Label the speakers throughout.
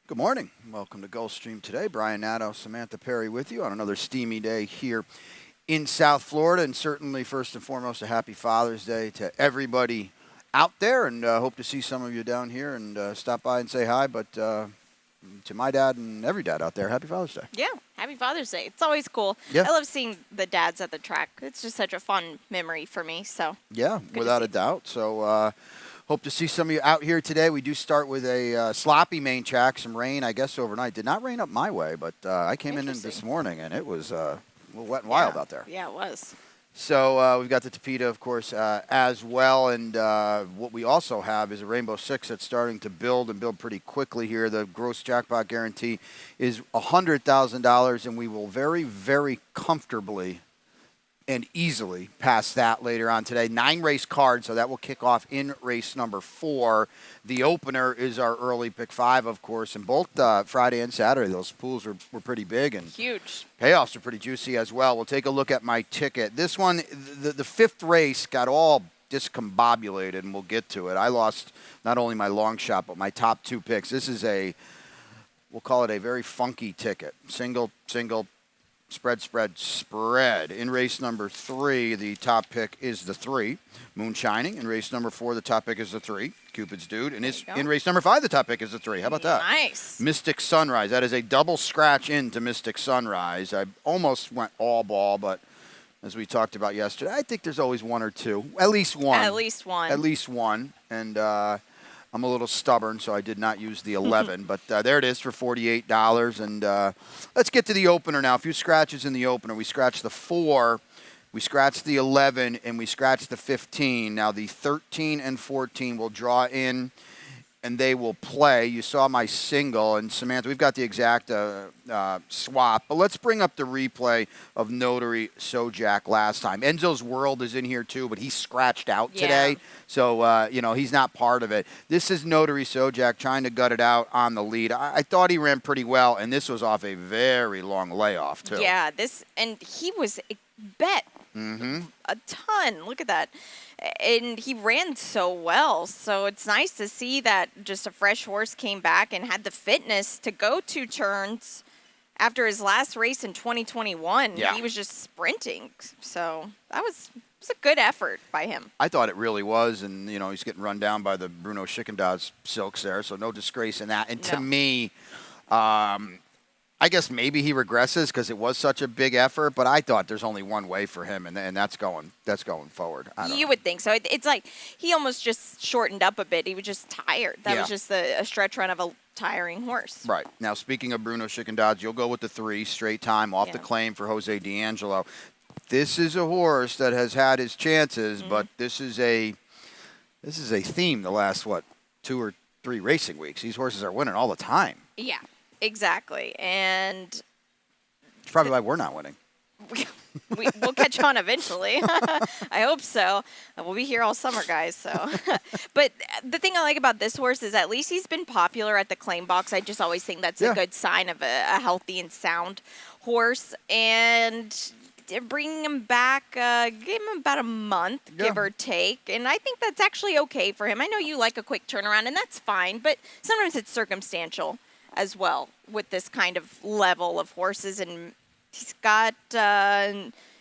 Speaker 1: Good morning. Welcome to Gulfstream today. Brian Nadeau, Samantha Perry with you on another steamy day here in South Florida. And certainly, first and foremost, a happy Father's Day to everybody out there. And hope to see some of you down here and stop by and say hi. But to my dad and every dad out there, happy Father's Day.
Speaker 2: Yeah, happy Father's Day. It's always cool.
Speaker 1: Yeah.
Speaker 2: I love seeing the dads at the track. It's just such a fun memory for me. So
Speaker 1: Yeah,
Speaker 2: good
Speaker 1: without
Speaker 2: to
Speaker 1: a
Speaker 2: see.
Speaker 1: doubt. So hope to see some of you out here today. We do start with a sloppy main track, some rain, I guess, overnight. Did not rain up my way, but I came in this morning, and it was a little wet and wild out there.
Speaker 2: Yeah, it was.
Speaker 1: So we've got the Tapeta, of course, as well. And what we also have is a Rainbow Six that's starting to build and build pretty quickly here. The gross jackpot guarantee is $100,000, and we will very, very comfortably and easily pass that later on today. 9 race cards, so that will kick off in race number 4. The opener is our early pick 5, of course, and both Friday and Saturday, those pools were pretty big and
Speaker 2: Huge.
Speaker 1: payoffs are pretty juicy as well. We'll take a look at my ticket. This one, the 5th race got all discombobulated, and we'll get to it. I lost not only my long shot, but my top 2 picks. This is we'll call it a very funky ticket. Single, spread. In race number 3, the top pick is the 3, Moonshining. In race number 4, the top pick is the 3, Cupid's Dude. And in race number 5, the top pick is the 3. How about that?
Speaker 2: Nice.
Speaker 1: Mystic Sunrise. That is a double scratch into Mystic Sunrise. I almost went all ball, but as we talked about yesterday, I think there's always one or two. At least one.
Speaker 2: At least one.
Speaker 1: At least one. And I'm a little stubborn, so I did not use the 11. But there it is for $48. And let's get to the opener now. A few scratches in the opener. We scratched the 4, we scratched the 11, and we scratched the 15. Now the 13 and 14 will draw in, and they will play. You saw my single, and Samantha, we've got the exact swap. But let's bring up the replay of Notary Sojak last time. Enzo's World is in here too, but he scratched out today. So, he's not part of it. This is Notary Sojak trying to gut it out on the lead. I thought he ran pretty well, and this was off a very long layoff too.
Speaker 2: Yeah, and he was bet a ton. Look at that. And he ran so well. So it's nice to see that just a fresh horse came back and had the fitness to go 2 turns after his last race in 2021.
Speaker 1: Yeah.
Speaker 2: He was just sprinting. So that was a good effort by him.
Speaker 1: I thought it really was, and, he's getting run down by the Bruno Schickendauz Silks there, so no disgrace in that. And to me, I guess maybe he regresses because it was such a big effort, but I thought there's only one way for him, and that's going forward.
Speaker 2: You would think so. It's like he almost just shortened up a bit. He was just tired. That was just a stretch run of a tiring horse.
Speaker 1: Right. Now, speaking of Bruno Schickendauz, you'll go with the 3 straight time off the claim for Jose D'Angelo. This is a horse that has had his chances, but this is a theme the last 2 or 3 racing weeks. These horses are winning all the time.
Speaker 2: Yeah. Exactly, and
Speaker 1: it's probably why we're not winning.
Speaker 2: We'll catch on eventually. I hope so. We'll be here all summer, guys. So, but the thing I like about this horse is at least he's been popular at the claim box. I just always think that's a good sign of a healthy and sound horse. And bringing him back, give him about a month, give or take. And I think that's actually okay for him. I know you like a quick turnaround, and that's fine. But sometimes it's circumstantial as well with this kind of level of horses, and he's got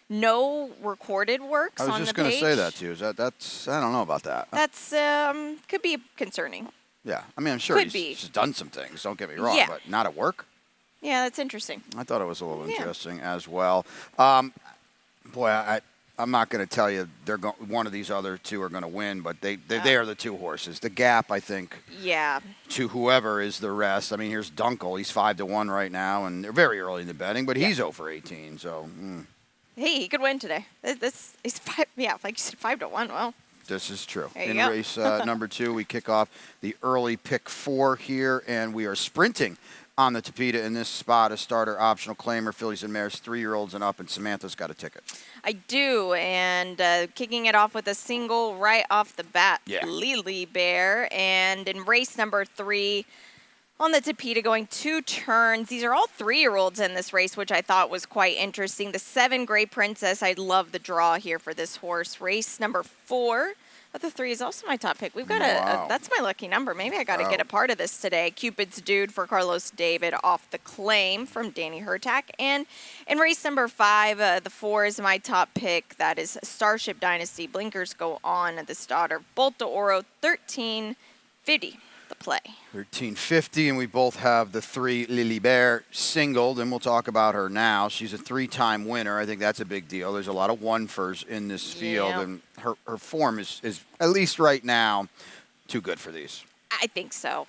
Speaker 2: no recorded works on the page.
Speaker 1: I was just going to say that to you. That's I don't know about that.
Speaker 2: That's could be concerning.
Speaker 1: Yeah, I mean, I'm sure he's done some things. Don't get me wrong, but not at work.
Speaker 2: Yeah, that's interesting.
Speaker 1: I thought it was a little interesting as well. Boy, I'm not going to tell you one of these other 2 are going to win, but they are the 2 horses. The gap, I think, to whoever is the rest. I mean, here's Dunkel. He's 5-1 right now, and they're very early in the betting, but he's over 18. So,
Speaker 2: hey, he could win today. This is 5. Yeah, like you said, 5-1. Well,
Speaker 1: this is true.
Speaker 2: In
Speaker 1: race number 2, we kick off the early pick 4 here, and we are sprinting on the Tapeta in this spot. A starter optional claimer, fillies and mares, 3-year-olds and up, and Samantha's got a ticket.
Speaker 2: I do, and kicking it off with a single right off the bat, Lily Bear. And in race number 3, on the Tapeta, going 2 turns. These are all 3-year-olds in this race, which I thought was quite interesting. The 7 Gray Princess, I love the draw here for this horse. Race number 4, The 3 is also my top pick. We've got
Speaker 1: Wow.
Speaker 2: that's my lucky number. Maybe I got to
Speaker 1: Wow.
Speaker 2: get a part of this today. Cupid's Dude for Carlos David off the claim from Danny Hertak. And in race number 5, the 4 is my top pick. That is Starship Dynasty. Blinkers go on at the starter. Bolt de Oro, 1350, the play.
Speaker 1: 1350, and we both have the 3 Lily Bear singled, and we'll talk about her now. She's a 3-time winner. I think that's a big deal. There's a lot of one-fers in this field,
Speaker 2: Yeah.
Speaker 1: and her form is, at least right now, too good for these.
Speaker 2: I think so.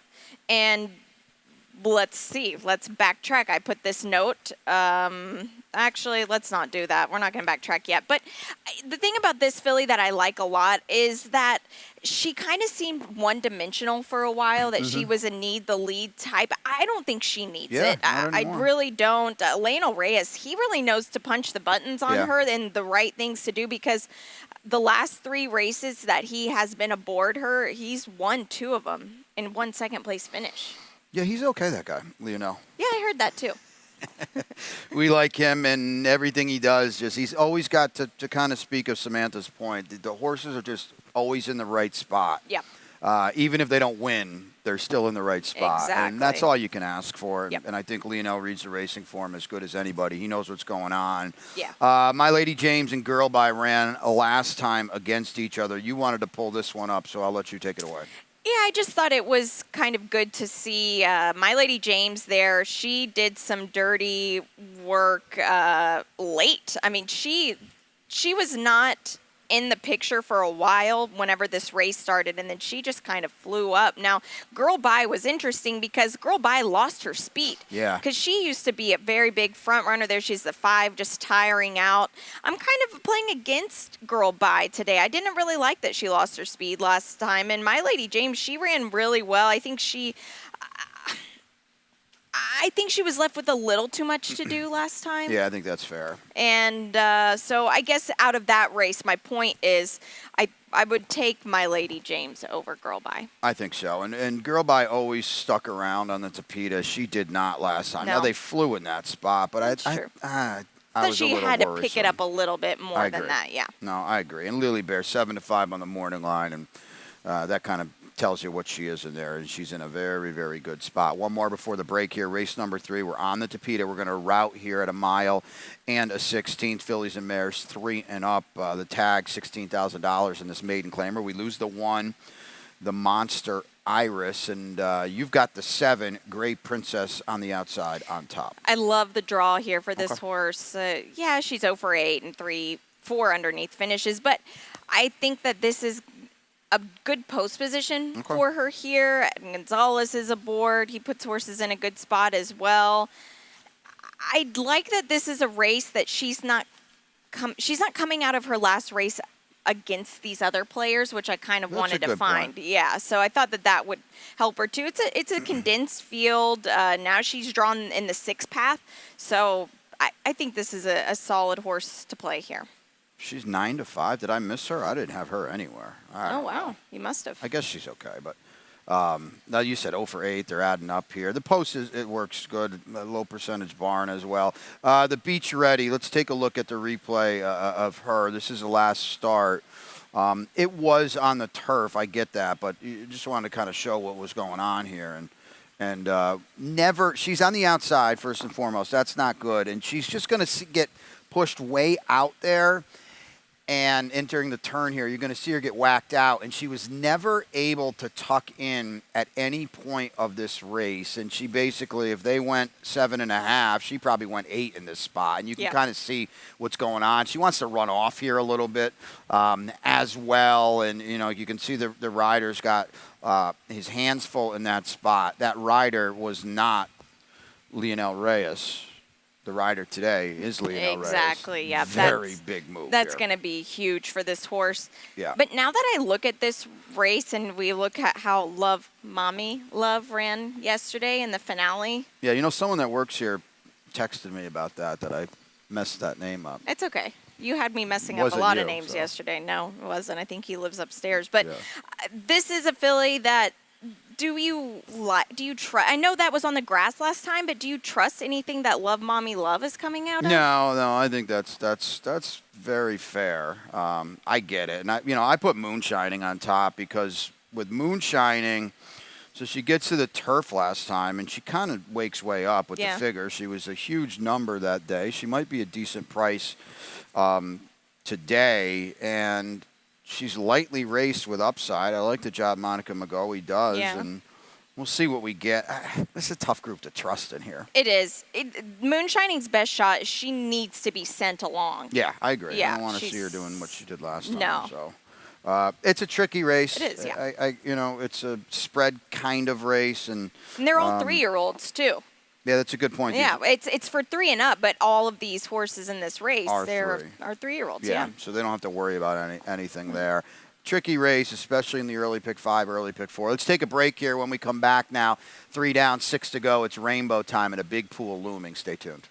Speaker 2: And let's see. Let's backtrack. I put this note. Actually, let's not do that. We're not going to backtrack yet. But the thing about this filly that I like a lot is that she kind of seemed one-dimensional for a while, that she was a need-the-lead type. I don't think she needs it.
Speaker 1: Not
Speaker 2: I
Speaker 1: anymore.
Speaker 2: really don't. Lionel Reyes, he really knows to punch the buttons on
Speaker 1: Yeah.
Speaker 2: her and the right things to do, because the last 3 races that he has been aboard her, he's won 2 of them in 1 second-place finish.
Speaker 1: Yeah, he's okay, that guy, Lionel.
Speaker 2: Yeah, I heard that too.
Speaker 1: We like him, and everything he does, he's always got to kind of speak of Samantha's point. The horses are just always in the right spot.
Speaker 2: Yep.
Speaker 1: Even if they don't win, they're still in the right spot. And that's
Speaker 2: Exactly.
Speaker 1: all you can ask for.
Speaker 2: Yep.
Speaker 1: And I think Lionel reads the racing form as good as anybody. He knows what's going on.
Speaker 2: Yeah.
Speaker 1: My Lady James and Girl By ran a last time against each other. You wanted to pull this one up, so I'll let you take it away.
Speaker 2: Yeah, I just thought it was kind of good to see My Lady James there. She did some dirty work late. I mean, she was not in the picture for a while whenever this race started, and then she just kind of flew up. Now, Girl By was interesting because Girl By lost her speed.
Speaker 1: Yeah.
Speaker 2: Because she used to be a very big front runner there. She's the 5, just tiring out. I'm kind of playing against Girl By today. I didn't really like that she lost her speed last time. And My Lady James, she ran really well. I think she was left with a little too much to do last time.
Speaker 1: Yeah, I think that's fair.
Speaker 2: And so I guess out of that race, my point is I would take My Lady James over Girl By.
Speaker 1: I think so. And Girl By always stuck around on the Tapeta. She did not last time. Now,
Speaker 2: No.
Speaker 1: they flew in that spot, but
Speaker 2: That's
Speaker 1: I
Speaker 2: true.
Speaker 1: was
Speaker 2: So
Speaker 1: a
Speaker 2: she
Speaker 1: little
Speaker 2: had to pick it
Speaker 1: worrisome.
Speaker 2: up a little bit more
Speaker 1: I
Speaker 2: than
Speaker 1: agree.
Speaker 2: that, yeah.
Speaker 1: No, I agree. And Lily Bear, 7-5 on the morning line, and that kind of tells you what she is in there, and she's in a very, very good spot. One more before the break here. Race number 3. We're on the Tapeta. We're going to route here at a mile and a 16th. Fillies and mares 3 and up. The tag, $16,000 in this maiden claimer. We lose the 1, the Monster Iris, and you've got the 7, Gray Princess on the outside on top.
Speaker 2: I love the draw here for this
Speaker 1: Okay.
Speaker 2: horse. Yeah, she's 0 for 8 and 4 underneath finishes, but I think that this is a good post position
Speaker 1: Okay.
Speaker 2: for her here. Gonzalez is aboard. He puts horses in a good spot as well. I'd like that this is a race that she's not coming out of her last race against these other players, which I kind of
Speaker 1: That's a
Speaker 2: wanted to
Speaker 1: good
Speaker 2: find.
Speaker 1: point.
Speaker 2: Yeah, so I thought that would help her too. It's a condensed field. Now she's drawn in the 6 path, so I think this is a solid horse to play here.
Speaker 1: She's 9-5. Did I miss her? I didn't have her anywhere. I
Speaker 2: Oh,
Speaker 1: don't know.
Speaker 2: wow. You must have.
Speaker 1: I guess she's okay, but now you said 0 for 8. They're adding up here. The post it works good. A low percentage barn as well. The Beach Ready. Let's take a look at the replay of her. This is the last start. It was on the turf. I get that, but you just wanted to kind of show what was going on here, and never. She's on the outside first and foremost. That's not good, and she's just going to get pushed way out there. And entering the turn here, you're going to see her get whacked out. And she was never able to tuck in at any point of this race. And she basically, if they went 7.5, she probably went 8 in this spot. And you can kind of see what's going on. She wants to run off here a little bit as well. And, you know, you can see the rider's got his hands full in that spot. That rider was not Lionel Reyes. The rider today is Lionel Reyes.
Speaker 2: Exactly, yeah.
Speaker 1: Very big move.
Speaker 2: That's going to be huge for this horse.
Speaker 1: Yeah.
Speaker 2: But now that I look at this race and we look at how Love ran yesterday in the finale.
Speaker 1: Yeah, you know, someone that works here texted me about that I messed that name up.
Speaker 2: It's okay. You had me messing up a
Speaker 1: Wasn't
Speaker 2: lot
Speaker 1: you,
Speaker 2: of names
Speaker 1: so.
Speaker 2: yesterday. No, it wasn't. I think he lives upstairs. But
Speaker 1: Yeah.
Speaker 2: this is a filly that do you trust? I know that was on the grass last time, but do you trust anything that Love Mommy Love is coming out of?
Speaker 1: No, I think that's very fair. I get it, and I put moonshining on top because with moonshining, so she gets to the turf last time, and she kind of wakes way up with the figure. She was a huge number that day. She might be a decent price today, and she's lightly raced with upside. I like the job Monica McGoey does, and we'll see what we get. This is a tough group to trust in here.
Speaker 2: It is. Moonshining's best shot is she needs to be sent along.
Speaker 1: Yeah, I agree.
Speaker 2: Yeah,
Speaker 1: I don't want to see her doing what she did last time.
Speaker 2: No.
Speaker 1: So it's a tricky race.
Speaker 2: It is, yeah.
Speaker 1: It's a spread kind of race, and
Speaker 2: they're all 3-year-olds too.
Speaker 1: Yeah, that's a good point.
Speaker 2: Yeah, it's for 3 and up, but all of these horses in this race are 3-year-olds.
Speaker 1: Yeah, so they don't have to worry about anything there. Tricky race, especially in the early pick 5, early pick 4. Let's take a break here. When we come back now, 3 down, 6 to go. It's rainbow time and a big pool looming. Stay tuned.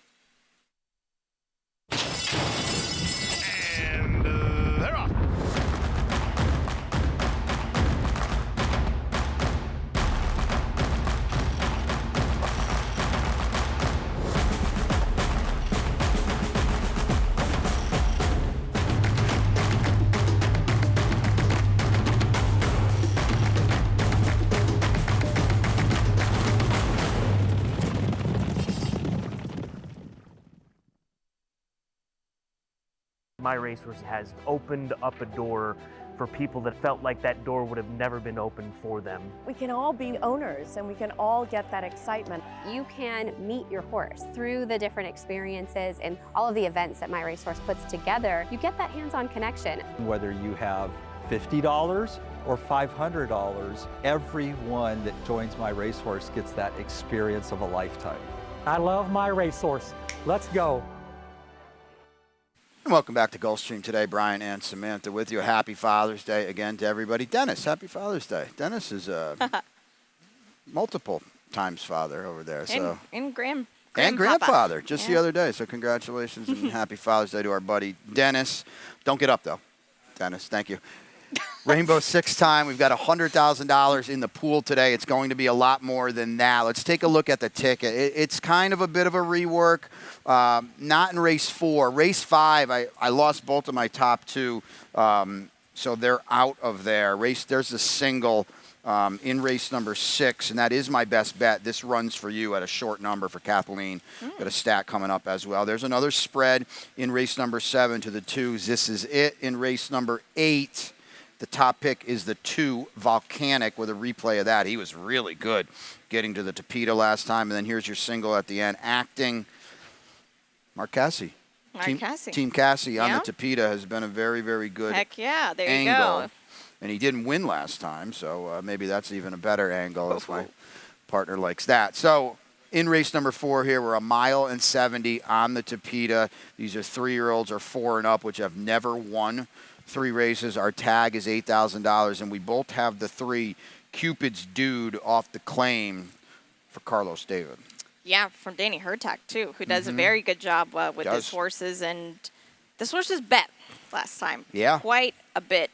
Speaker 3: And they're off.
Speaker 4: My Racehorse has opened up a door for people that felt like that door would have never been opened for them.
Speaker 5: We can all be owners and we can all get that excitement.
Speaker 6: You can meet your horse through the different experiences and all of the events that My Racehorse puts together. You get that hands-on connection.
Speaker 7: Whether you have $50 or $500, everyone that joins My Racehorse gets that experience of a lifetime.
Speaker 8: I love My Racehorse. Let's go.
Speaker 1: And welcome back to Gulfstream today. Brian and Samantha with you. Happy Father's Day again to everybody. Dennis, happy Father's Day. Dennis is multiple times father over there.
Speaker 2: And
Speaker 1: grandfather just the other day. So congratulations and happy Father's Day to our buddy Dennis. Don't get up, though. Dennis, thank you. Rainbow 6 time. We've got $100,000 in the pool today. It's going to be a lot more than that. Let's take a look at the ticket. It's kind of a bit of a rework. Not in race 4. Race 5, I lost both of my top 2, so they're out of there. There's a single in race number 6, and that is my best bet. This runs for you at a short number for Kathleen. Got a stat coming up as well. There's another spread in race number 7 to the 2s. This is it in race number 8. The top pick is the 2, Volcanic, with a replay of that. He was really good getting to the Tapeta last time. And then here's your single at the end, Acting. Mark Cassie. Team Cassie on the Tapeta has been a very, very good
Speaker 2: Heck yeah, there
Speaker 1: angle.
Speaker 2: You go.
Speaker 1: And he didn't win last time, so maybe that's even a better angle if my partner likes that. So in race number 4 here, we're 1.70 miles on the Tapeta. These are 3-year-olds or 4 and up, which have never won 3 races. Our tag is $8,000, and we both have the 3 Cupid's Dude off the claim for Carlos David.
Speaker 2: Yeah, from Danny Hertak, too, who does a very good job with his horses. And this horse's bet last time.
Speaker 1: Yeah.
Speaker 2: Quite a bit.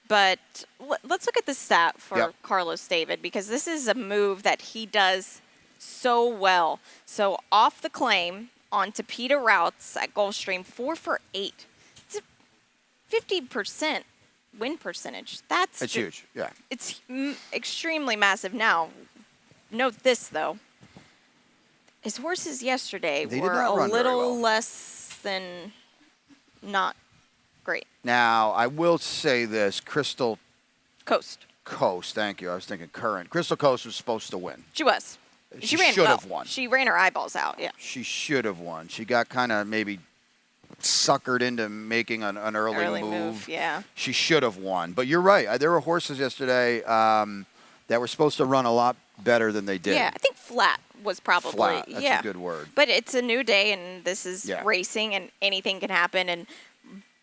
Speaker 2: But let's look at the stat for Carlos David, because this is a move that he does so well. So off the claim on Tapeta routes at Gulfstream, 4 for 8. 50% win percentage. That's
Speaker 1: huge, yeah.
Speaker 2: It's extremely massive. Now, note this, though. His horses yesterday were a little less than not great.
Speaker 1: Now, I will say this. Crystal
Speaker 2: Coast,
Speaker 1: thank you. I was thinking Current. Crystal Coast was supposed to win.
Speaker 2: She was.
Speaker 1: She should have won.
Speaker 2: She ran her eyeballs out, yeah.
Speaker 1: She should have won. She got kind of maybe suckered into making an early move.
Speaker 2: Yeah.
Speaker 1: She should have won. But you're right. There were horses yesterday that were supposed to run a lot better than they did.
Speaker 2: Yeah, I think flat was probably.
Speaker 1: Flat. That's a good word.
Speaker 2: But it's a new day, and this is racing, and anything can happen. And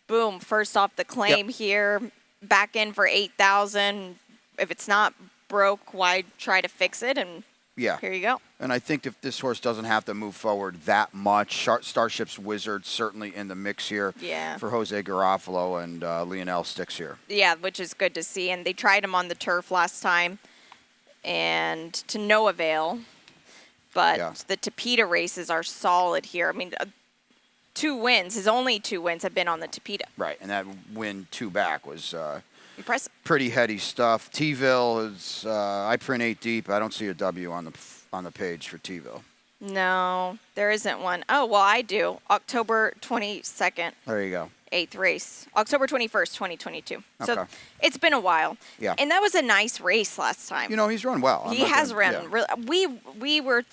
Speaker 2: boom, first off the claim here, back in for 8,000. If it's not broke, why try to fix it? And here you go.
Speaker 1: And I think if this horse doesn't have to move forward that much, Starship's Wizard certainly in the mix here for Jose Garofalo, and Lionel Sticks here.
Speaker 2: Yeah, which is good to see. And they tried him on the turf last time. and to no avail. But
Speaker 1: Yeah.
Speaker 2: the Tapeta races are solid here. I mean, 2 wins, his only 2 wins have been on the Tapeta.
Speaker 1: Right, and that win 2 back was
Speaker 2: Impressive.
Speaker 1: pretty heady stuff. T-ville is I print 8 deep. I don't see a W on the page for T-ville.
Speaker 2: No, there isn't one. Oh, well, I do. October 22nd,
Speaker 1: There you go.
Speaker 2: 8th race. October 21st, 2022. So
Speaker 1: Okay.
Speaker 2: it's been a while.
Speaker 1: Yeah.
Speaker 2: And that was a nice race last time.
Speaker 1: You know, he's run well. I'm
Speaker 2: He
Speaker 1: not
Speaker 2: has
Speaker 1: gonna-
Speaker 2: run.
Speaker 1: yeah.
Speaker 2: We were,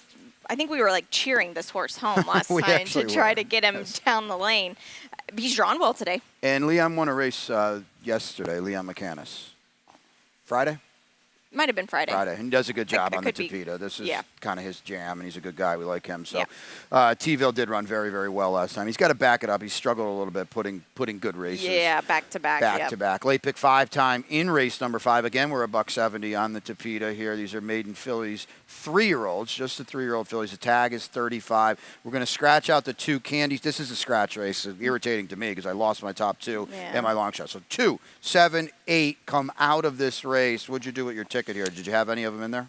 Speaker 2: I think we were like cheering this horse home last
Speaker 1: We
Speaker 2: time to
Speaker 1: actually
Speaker 2: try
Speaker 1: were,
Speaker 2: to get him
Speaker 1: yes.
Speaker 2: down the lane. He's drawn well today.
Speaker 1: And Leon won a race yesterday, Leon McCannis. Friday?
Speaker 2: Might have been Friday.
Speaker 1: Friday. And he does a good job
Speaker 2: It
Speaker 1: on the
Speaker 2: could be.
Speaker 1: Tapeta. This is
Speaker 2: Yeah.
Speaker 1: kind of his jam, and he's a good guy. We like him. So
Speaker 2: Yeah.
Speaker 1: T-ville did run very, very well last time. He's got to back it up. He struggled a little bit putting good races.
Speaker 2: Yeah, back to back.
Speaker 1: Back
Speaker 2: yep.
Speaker 1: to back. Late pick 5 time in race number 5. Again, we're $170 on the Tapeta here. These are maiden fillies, 3-year-olds, just the 3-year-old fillies. The tag is 35. We're going to scratch out the 2 candies. This is a scratch race. It's irritating to me because I lost my top 2
Speaker 2: Yeah.
Speaker 1: and my long shot. So 2, 7, 8 come out of this race. What'd you do with your ticket here? Did you have any of them in there?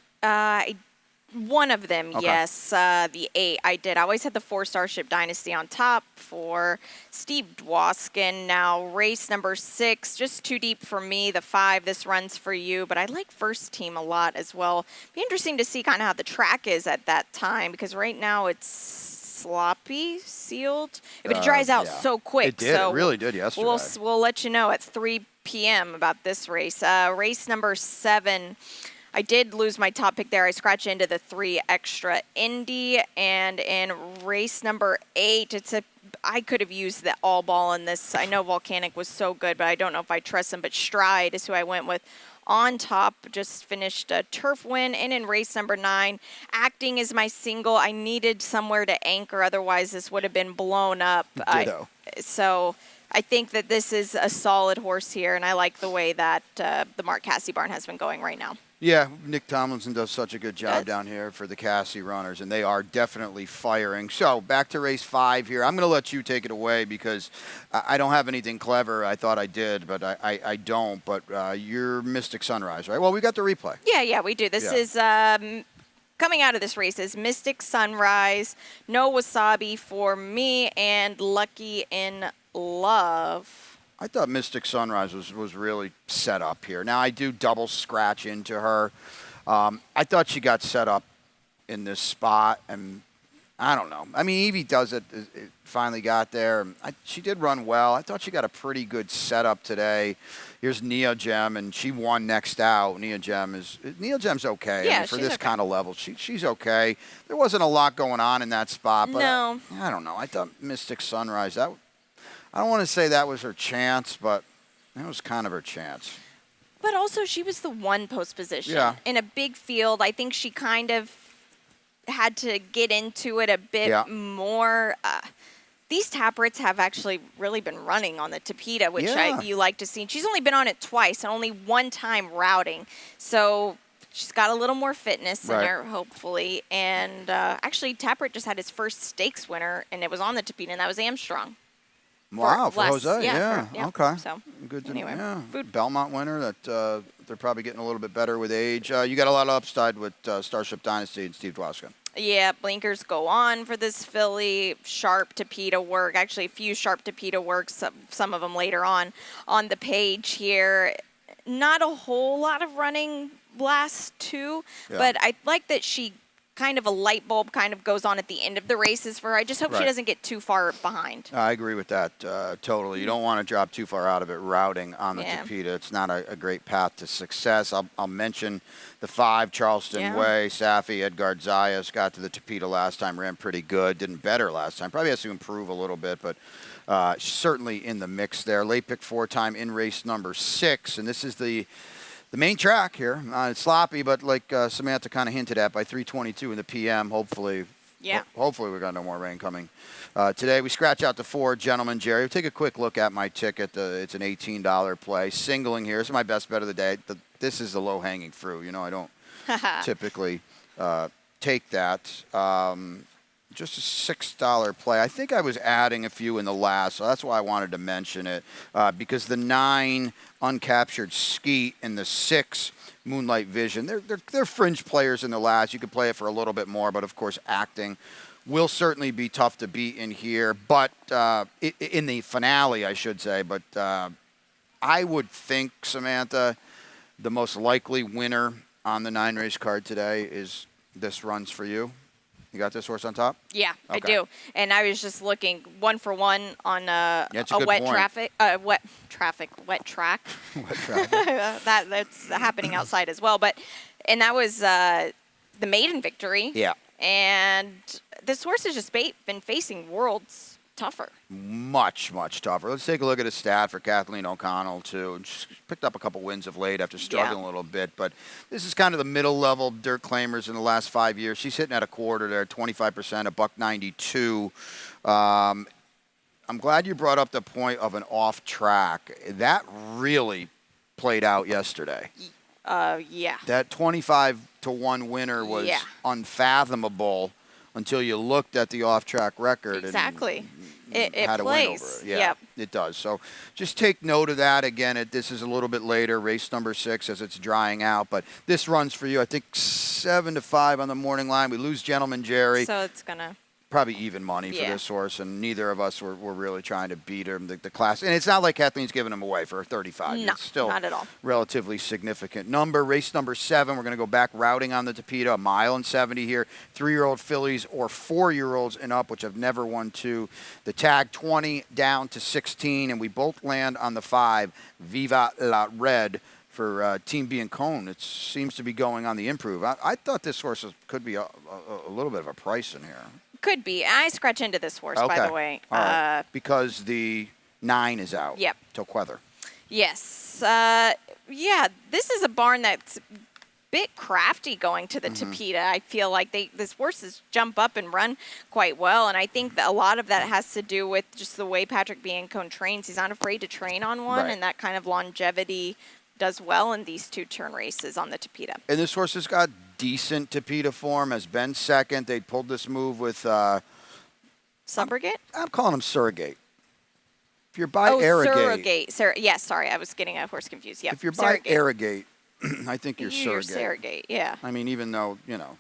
Speaker 2: One of them,
Speaker 1: Okay.
Speaker 2: yes. The 8, I did. I always had the 4 Starship Dynasty on top for Steve Dwoskin. Now, race number 6, just too deep for me. The 5, this runs for you. But I like first team a lot as well. Be interesting to see kind of how the track is at that time because right now it's sloppy, sealed. If it dries out
Speaker 1: Yeah.
Speaker 2: so quick.
Speaker 1: It did.
Speaker 2: So
Speaker 1: It really did yesterday.
Speaker 2: we'll let you know at 3 p.m. about this race. Race number 7. I did lose my top pick there. I scratched into the 3 extra Indy, and in race number 8, I could have used the all ball in this. I know Volcanic was so good, but I don't know if I trust him. But Stride is who I went with on top. Just finished a turf win, and in race number 9, Acting is my single. I needed somewhere to anchor, otherwise this would have been blown up.
Speaker 1: Ditto.
Speaker 2: So I think that this is a solid horse here, and I like the way that the Mark Cassie barn has been going right now.
Speaker 1: Yeah, Nick Tomlinson does such a good job
Speaker 2: Does.
Speaker 1: down here for the Cassie runners, and they are definitely firing. So back to race 5 here. I'm going to let you take it away because I don't have anything clever. I thought I did, but I don't. But you're Mystic Sunrise, right? Well, we got the replay.
Speaker 2: Yeah, we do. This
Speaker 1: Yeah.
Speaker 2: is coming out of this race is Mystic Sunrise, No Wasabi for me, and Lucky in Love.
Speaker 1: I thought Mystic Sunrise was really set up here. Now, I do double scratch into her. I thought she got set up in this spot, and I don't know. I mean, Evie does it. It finally got there. She did run well. I thought she got a pretty good setup today. Here's Neo Gem, and she won next out. Neo Gem's okay.
Speaker 2: Yeah,
Speaker 1: I mean, for
Speaker 2: she's
Speaker 1: this
Speaker 2: okay.
Speaker 1: kind of level, she's okay. There wasn't a lot going on in that spot, but
Speaker 2: No.
Speaker 1: I don't know. I thought Mystic Sunrise, I don't want to say that was her chance, but that was kind of her chance.
Speaker 2: But also, she was the one post position
Speaker 1: Yeah.
Speaker 2: in a big field. I think she kind of had to get into it a bit
Speaker 1: Yeah.
Speaker 2: more. These Taprits have actually really been running on the Tapeta, which
Speaker 1: Yeah.
Speaker 2: you like to see. She's only been on it twice and only one time routing. So she's got a little more fitness in
Speaker 1: Right.
Speaker 2: her, hopefully. And actually, Taprit just had his first stakes winner, and it was on the Tapeta, and that was Armstrong.
Speaker 1: Wow, for
Speaker 2: less-
Speaker 1: Jose,
Speaker 2: yeah,
Speaker 1: yeah,
Speaker 2: for-
Speaker 1: okay.
Speaker 2: So,
Speaker 1: Good to
Speaker 2: anyway,
Speaker 1: yeah.
Speaker 2: food.
Speaker 1: Belmont winner that they're probably getting a little bit better with age. You got a lot of upside with Starship Dynasty and Steve Dwoskin.
Speaker 2: Yeah, blinkers go on for this filly. Sharp Tapeta work. Actually, a few sharp Tapeta works, some of them later on the page here. Not a whole lot of running last 2,
Speaker 1: Yeah.
Speaker 2: but I like that she kind of a light bulb kind of goes on at the end of the races for her. I just hope she
Speaker 1: Right.
Speaker 2: doesn't get too far behind.
Speaker 1: I agree with that totally. You don't want to drop too far out of it routing on the
Speaker 2: Yeah.
Speaker 1: Tapeta. It's not a great path to success. I'll mention the 5, Charleston
Speaker 2: Yeah.
Speaker 1: Way, Safi, Edgard Zayas got to the Tapeta last time, ran pretty good, didn't better last time. Probably has to improve a little bit, but certainly in the mix there. Late pick 4 time in race number 6, and this is the main track here. It's sloppy, but like Samantha kind of hinted at, by 3:22 in the PM, hopefully.
Speaker 2: Yeah.
Speaker 1: Hopefully we got no more rain coming. Today we scratch out the 4, Gentleman Jerry. We'll take a quick look at my ticket. It's an $18 play. Singling here. This is my best bet of the day. This is the low-hanging fruit. You know, I don't typically take that. just a $6 play. I think I was adding a few in the last, so that's why I wanted to mention it, because the 9 Uncaptured Skeet and the 6 Moonlight Vision, they're fringe players in the last. You could play it for a little bit more, but of course Acting will certainly be tough to beat in here, but in the finale, I should say. But I would think, Samantha, the most likely winner on the 9-race card today is This Runs For You. You got this horse on top?
Speaker 2: Yeah,
Speaker 1: Okay.
Speaker 2: I do. And I was just looking 1-for-1 on
Speaker 1: it's
Speaker 2: a
Speaker 1: good
Speaker 2: wet
Speaker 1: point.
Speaker 2: wet track.
Speaker 1: Wet track.
Speaker 2: That's happening outside as well. And that was the maiden victory.
Speaker 1: Yeah.
Speaker 2: And this horse has just been facing worlds tougher.
Speaker 1: Much, much tougher. Let's take a look at a stat for Kathleen O'Connell, too. She's picked up a couple wins of late after struggling a little bit, but this is kind of the middle-level dirt claimers in the last 5 years. She's hitting at a quarter there, 25%, $192. I'm glad you brought up the point of an off-track. That really played out yesterday.
Speaker 2: Yeah.
Speaker 1: That 25-1 winner was unfathomable until you looked at the off-track record.
Speaker 2: Exactly.
Speaker 1: And
Speaker 2: It
Speaker 1: had a
Speaker 2: plays.
Speaker 1: win over it. Yeah,
Speaker 2: Yep.
Speaker 1: it does. So just take note of that. Again, this is a little bit later, race number 6 as it's drying out. But this runs for you, I think, 7-5 on the morning line. We lose Gentleman Jerry.
Speaker 2: So it's going to...
Speaker 1: Probably even money for this horse, and neither of us were really trying to beat him. The class, and it's not like Kathleen's giving him away for a 35.
Speaker 2: No,
Speaker 1: it's still
Speaker 2: not at all.
Speaker 1: Relatively significant number. Race number 7, we're going to go back routing on the Tapeta, 1.70 mile here. 3-year-old fillies or 4-year-olds and up, which have never won 2. The tag 20 down to 16, and we both land on the 5, Viva la Red, for Team Biancone. It seems to be going on the improve. I thought this horse could be a little bit of a price in here.
Speaker 2: Could be. I scratch into this horse, by the way.
Speaker 1: All right. Because the 9 is out.
Speaker 2: Yep.
Speaker 1: Till Quether.
Speaker 2: Yes. This is a barn that's a bit crafty going to the Tapeta. I feel like this horses jump up and run quite well, and I think that a lot of that has to do with just the way Patrick Biancone trains. He's not afraid to train on one, and that kind of longevity does well in these 2-turn races on the Tapeta.
Speaker 1: And this horse has got decent Tapeta form, has been second. They pulled this move with...
Speaker 2: Subrogate?
Speaker 1: I'm calling him Surrogate. If you're by Arrogate...
Speaker 2: Surrogate. Sorry, I was getting a horse confused. Yep.
Speaker 1: If you're by Arrogate, I think you're
Speaker 2: You're
Speaker 1: Surrogate.
Speaker 2: Surrogate, yeah.
Speaker 1: I mean, even though,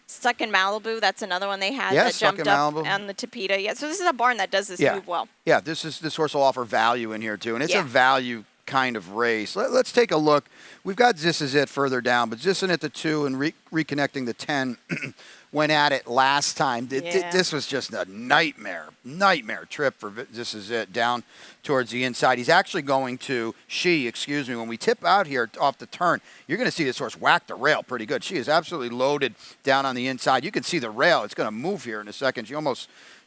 Speaker 2: Stuck in Malibu, that's another one they had that
Speaker 1: Stuck
Speaker 2: jumped
Speaker 1: in
Speaker 2: up
Speaker 1: Malibu.
Speaker 2: on the Tapeta. Yeah, so this is a barn that does this move well.
Speaker 1: Yeah, this horse will offer value in here, too. And it's a value kind of race. Let's take a look. We've got This Is It further down, but Zissin at the 2 and reconnecting the 10 went at it last time. This was just a nightmare trip for This Is It down towards the inside. He's actually going to, when we tip out here off the turn, you're going to see this horse whack the rail pretty good. She is absolutely loaded down on the inside. You can see the rail. It's going to move here in a second.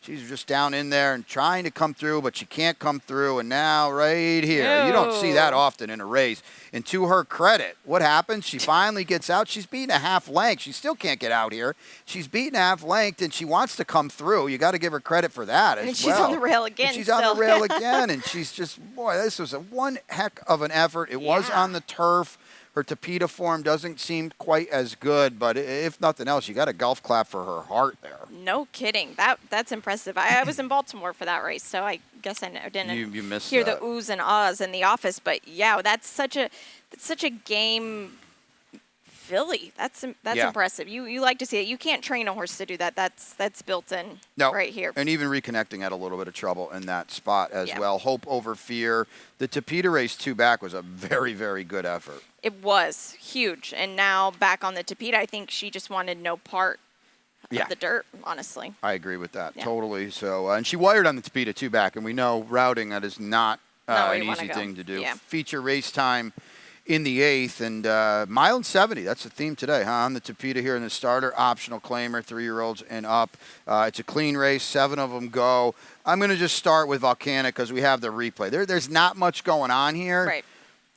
Speaker 1: She's just down in there and trying to come through, but she can't come through. And now right here, you don't see that often in a race. And to her credit, what happens? She finally gets out. She's beaten a half length. She still can't get out here. She's beaten a half length, and she wants to come through. You got to give her credit for that as well.
Speaker 2: And she's on the rail again.
Speaker 1: And she's on the rail again, and she's just, this was one heck of an effort. It was on the turf. Her Tapeta form doesn't seem quite as good, but if nothing else, you got a golf clap for her heart there.
Speaker 2: No kidding. That's impressive. I was in Baltimore for that race, so I guess I didn't
Speaker 1: you missed
Speaker 2: hear
Speaker 1: that.
Speaker 2: the oohs and ahs in the office. But yeah, that's such a game filly. That's impressive. You like to see it. You can't train a horse to do that. That's built in right here.
Speaker 1: And even reconnecting had a little bit of trouble in that spot as well. Hope over fear. The Tapeta race 2 back was a very, very good effort.
Speaker 2: It was huge. And now back on the Tapeta, I think she just wanted no part of the dirt, honestly.
Speaker 1: I agree with that, totally. So, and she wired on the Tapeta 2 back, and we know routing, that is not an easy thing to do.
Speaker 2: Yeah.
Speaker 1: Feature race time in the 8th, and 1.70 mile, that's the theme today, on the Tapeta here in the starter. Optional claimer, 3-year-olds and up. It's a clean race, 7 of them go. I'm going to just start with Volcanic because we have the replay. There's not much going on here.
Speaker 2: Right.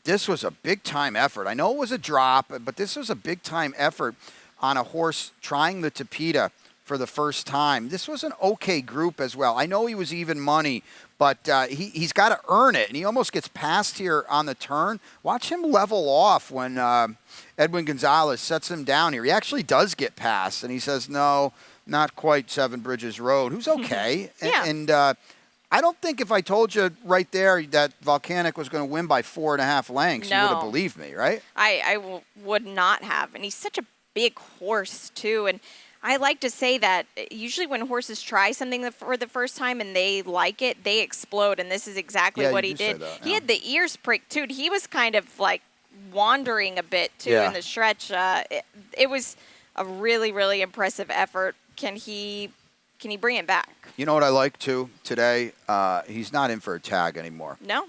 Speaker 1: This was a big-time effort. I know it was a drop, but this was a big-time effort on a horse trying the Tapeta for the first time. This was an okay group as well. I know he was even money, but he's got to earn it, and he almost gets passed here on the turn. Watch him level off when Edwin Gonzalez sets him down here. He actually does get passed, and he says, no, not quite Seven Bridges Road, who's okay.
Speaker 2: Yeah.
Speaker 1: And I don't think if I told you right there that Volcanic was going to win by 4.5 lengths, you would have
Speaker 2: No.
Speaker 1: believed me, right?
Speaker 2: I would not have. And he's such a big horse, too. And I like to say that usually when horses try something for the first time and they like it, they explode. And this is exactly
Speaker 1: Yeah,
Speaker 2: what
Speaker 1: you
Speaker 2: he
Speaker 1: do say
Speaker 2: did.
Speaker 1: that,
Speaker 2: He
Speaker 1: yeah.
Speaker 2: had the ears pricked, too. He was kind of like wandering a bit, too,
Speaker 1: Yeah.
Speaker 2: in the stretch. It was a really, really impressive effort. Can he bring it back?
Speaker 1: You know what I like, too, today? He's not in for a tag anymore.
Speaker 2: No?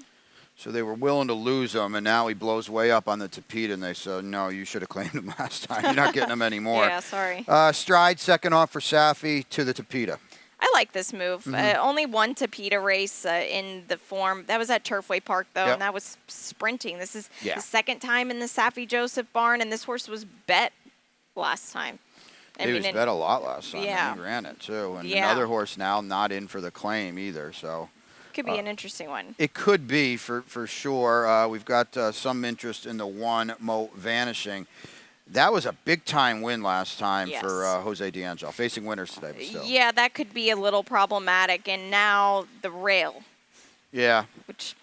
Speaker 1: So they were willing to lose him, and now he blows way up on the Tapeta, and they said, no, you should have claimed him last time. You're not getting him anymore.
Speaker 2: Yeah, sorry.
Speaker 1: Stride, second off for Safi to the Tapeta.
Speaker 2: I like this move.
Speaker 1: Mm-hmm.
Speaker 2: Only one Tapeta race in the form. That was at Turfway Park, though,
Speaker 1: Yep.
Speaker 2: and that was sprinting. This is
Speaker 1: Yeah.
Speaker 2: the second time in the Safi Joseph barn, and this horse was bet last time.
Speaker 1: He was bet a lot last time.
Speaker 2: Yeah.
Speaker 1: And he ran it, too. And
Speaker 2: Yeah.
Speaker 1: another horse now not in for the claim either, so.
Speaker 2: Could be an interesting one.
Speaker 1: It could be, for sure. We've got some interest in the one, Mo Vanishing. That was a big-time win last time
Speaker 2: Yes.
Speaker 1: for Jose D'Angelo. Facing winners today, but still.
Speaker 2: Yeah, that could be a little problematic. And now the rail,
Speaker 1: Yeah.
Speaker 2: which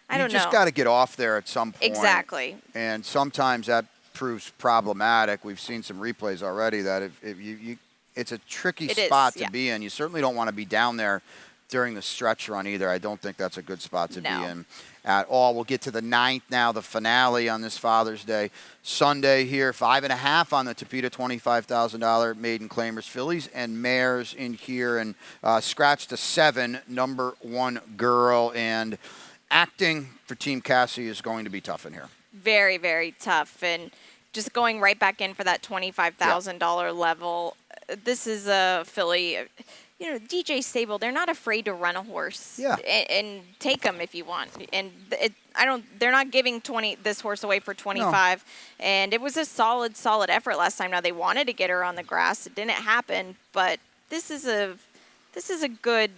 Speaker 2: I don't
Speaker 1: You just
Speaker 2: know.
Speaker 1: got to get off there at some point.
Speaker 2: Exactly.
Speaker 1: And sometimes that proves problematic. We've seen some replays already that if it's a tricky
Speaker 2: It is,
Speaker 1: spot
Speaker 2: yeah.
Speaker 1: to be in. You certainly don't want to be down there during the stretch run either. I don't think that's a good spot to
Speaker 2: No.
Speaker 1: be in at all. We'll get to the 9th now, the finale on this Father's Day. Sunday here, 5.5 on the Tapeta, $25,000 maiden claimers, fillies and mares in here, and scratch to 7, number 1 Girl. And acting for Team Cassie is going to be tough in here.
Speaker 2: Very, very tough. And just going right back in for that $25,000 level. This is a filly. You know, DJ Stable, they're not afraid to run a horse.
Speaker 1: Yeah.
Speaker 2: And take them if you want. And they're not giving this horse away for 25. And it was a solid effort last time. Now they wanted to get her on the grass. It didn't happen, but this is a good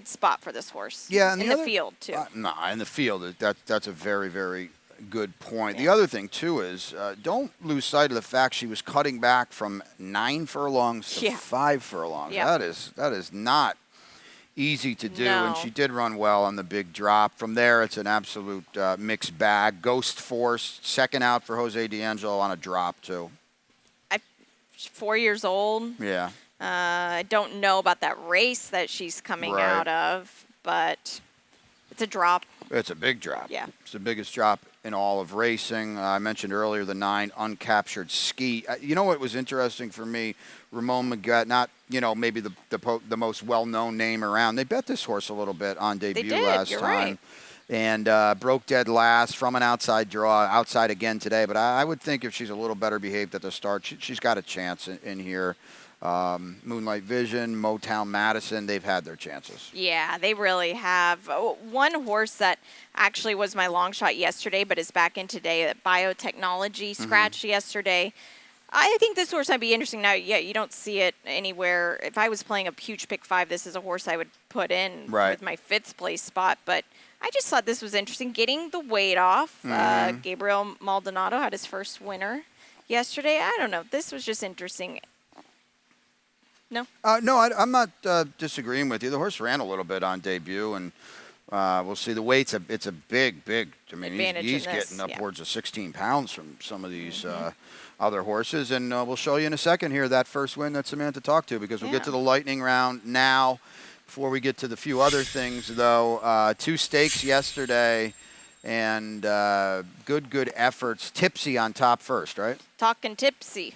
Speaker 2: spot for this horse.
Speaker 1: Yeah, and
Speaker 2: in the field too.
Speaker 1: In the field, that's a very, very good point. The other thing, too, is don't lose sight of the fact she was cutting back from 9 furlongs to 5 furlongs.
Speaker 2: Yeah.
Speaker 1: That is not easy to do,
Speaker 2: No.
Speaker 1: and she did run well on the big drop. From there, it's an absolute mixed bag. Ghost Force, second out for Jose D'Angelo on a drop, too.
Speaker 2: 4 years old.
Speaker 1: Yeah.
Speaker 2: I don't know about that race that she's coming
Speaker 1: Right.
Speaker 2: out of, but it's a drop.
Speaker 1: It's a big drop.
Speaker 2: Yeah.
Speaker 1: It's the biggest drop in all of racing. I mentioned earlier the 9 uncaptured ski. You know what was interesting for me? Ramon Maguette, not maybe the most well-known name around. They bet this horse a little bit on debut
Speaker 2: did,
Speaker 1: last
Speaker 2: you're
Speaker 1: time.
Speaker 2: right.
Speaker 1: And broke dead last from an outside draw, outside again today. But I would think if she's a little better behaved at the start, she's got a chance in here. Moonlight Vision, Motown Madison, they've had their chances.
Speaker 2: Yeah, they really have. One horse that actually was my long shot yesterday, but is back in today, that Biotechnology scratched yesterday. I think this horse might be interesting. Now, yeah, you don't see it anywhere. If I was playing a huge pick 5, this is a horse I would put in
Speaker 1: Right.
Speaker 2: with my 5th place spot. But I just thought this was interesting. Getting the weight off. Gabriel Maldonado had his first winner yesterday. I don't know. This was just interesting. No?
Speaker 1: No, I'm not disagreeing with you. The horse ran a little bit on debut, and we'll see. The weight's it's a big. I mean,
Speaker 2: Advantage
Speaker 1: he's
Speaker 2: in this,
Speaker 1: getting
Speaker 2: yeah.
Speaker 1: upwards of 16 pounds from some of these other horses, and we'll show you in a second here that first win that Samantha talked to, because we'll get to the lightning round now. Before we get to the few other things, though, 2 stakes yesterday, and good efforts. Tipsy on top first, right?
Speaker 2: Talking Tipsy.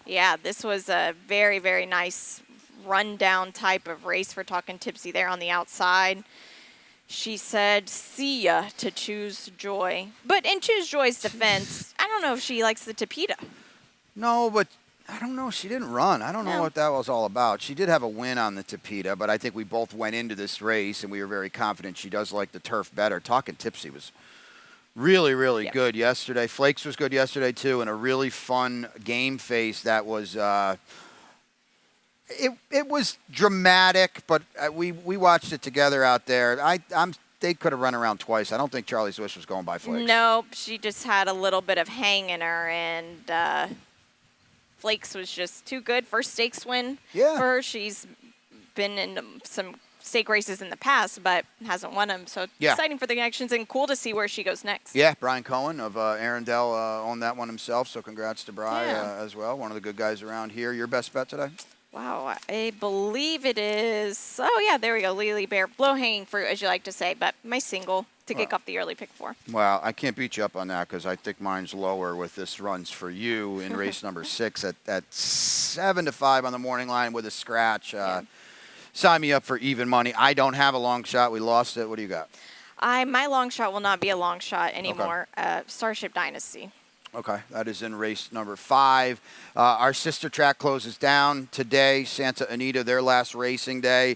Speaker 2: Yeah, this was a very, very nice rundown type of race for Talking Tipsy there on the outside. She said, see ya, to Choose Joy. But in Choose Joy's defense, I don't know if she likes the Tapeta.
Speaker 1: No, but I don't know. She didn't run. I don't know what that was all about. She did have a win on the Tapeta, but I think we both went into this race, and we were very confident she does like the turf better. Talking Tipsy was really good yesterday. Flakes was good yesterday, too, and a really fun game face that was it was dramatic, but we watched it together out there. They could have run around twice. I don't think Charlie Swish was going by Flakes.
Speaker 2: Nope, she just had a little bit of hang in her, and Flakes was just too good. First stakes win
Speaker 1: Yeah.
Speaker 2: for her. She's been in some stake races in the past, but hasn't won them. So
Speaker 1: Yeah.
Speaker 2: exciting for the connections and cool to see where she goes next.
Speaker 1: Yeah, Brian Cohen of Arundel owned that one himself, so congrats to Brian
Speaker 2: Yeah.
Speaker 1: as well. One of the good guys around here. Your best bet today?
Speaker 2: Wow, I believe it is. Oh, yeah, there we go. Lily Bear. Low hanging fruit, as you like to say, but my single to kick off the early pick 4.
Speaker 1: Well, I can't beat you up on that because I think mine's lower with this runs for you in race number 6 at 7-5 on the morning line with a scratch. Sign me up for even money. I don't have a long shot. We lost it. What do you got?
Speaker 2: My long shot will not be a long shot anymore. Starship Dynasty.
Speaker 1: Okay, that is in race number 5. Our sister track closes down today. Santa Anita, their last racing day.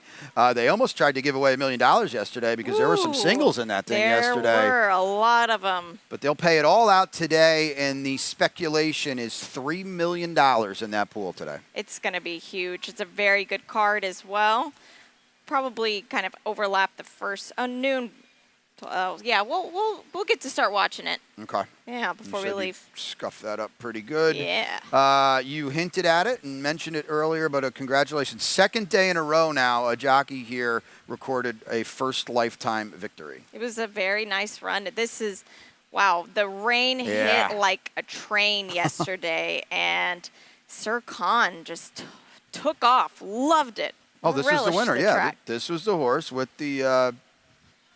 Speaker 1: They almost tried to give away $1 million yesterday because there were some singles in that thing yesterday.
Speaker 2: There were a lot of them.
Speaker 1: But they'll pay it all out today, and the speculation is $3 million in that pool today.
Speaker 2: It's going to be huge. It's a very good card as well. Probably kind of overlap the first noon. Yeah, we'll get to start watching it.
Speaker 1: Okay.
Speaker 2: Yeah, before we
Speaker 1: You said you
Speaker 2: leave.
Speaker 1: scuff that up pretty good.
Speaker 2: Yeah.
Speaker 1: You hinted at it and mentioned it earlier, but congratulations. Second day in a row now, a jockey here recorded a first lifetime victory.
Speaker 2: It was a very nice run. This is, wow, the rain
Speaker 1: Yeah.
Speaker 2: hit like a train yesterday, and Sir Khan just took off. Loved it.
Speaker 1: Oh, this was the
Speaker 2: Relished
Speaker 1: winner,
Speaker 2: the
Speaker 1: yeah.
Speaker 2: track.
Speaker 1: This was the horse with the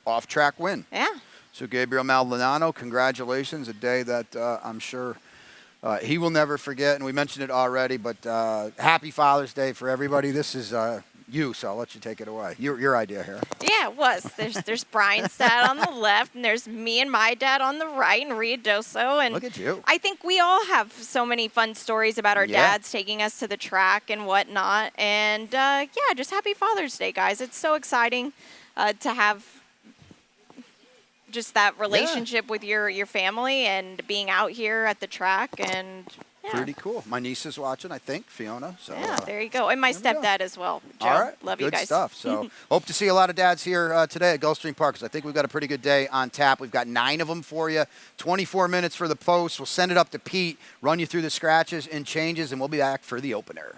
Speaker 1: off-track win.
Speaker 2: Yeah.
Speaker 1: So Gabriel Maldonado, congratulations. A day that I'm sure he will never forget. And we mentioned it already, but happy Father's Day for everybody. This is you, so I'll let you take it away. Your idea here.
Speaker 2: Yeah, it was. There's Brian's dad on the left, and there's me and my dad on the right, and Rhea Doso. And
Speaker 1: Look at you.
Speaker 2: I think we all have so many fun stories about our
Speaker 1: Yeah.
Speaker 2: dads taking us to the track and whatnot. And yeah, just happy Father's Day, guys. It's so exciting to have just that relationship with your family and being out here at the track. And yeah.
Speaker 1: Pretty cool. My niece is watching, I think, Fiona. So
Speaker 2: Yeah, there you go. And my
Speaker 1: there we go.
Speaker 2: stepdad as well, Joe.
Speaker 1: All right.
Speaker 2: Love
Speaker 1: good
Speaker 2: you guys.
Speaker 1: stuff. So hope to see a lot of dads here today at Gulfstream Park because I think we've got a pretty good day on tap. We've got 9 of them for you, 24 minutes for the post. We'll send it up to Pete, run you through the scratches and changes, and we'll be back for the opener.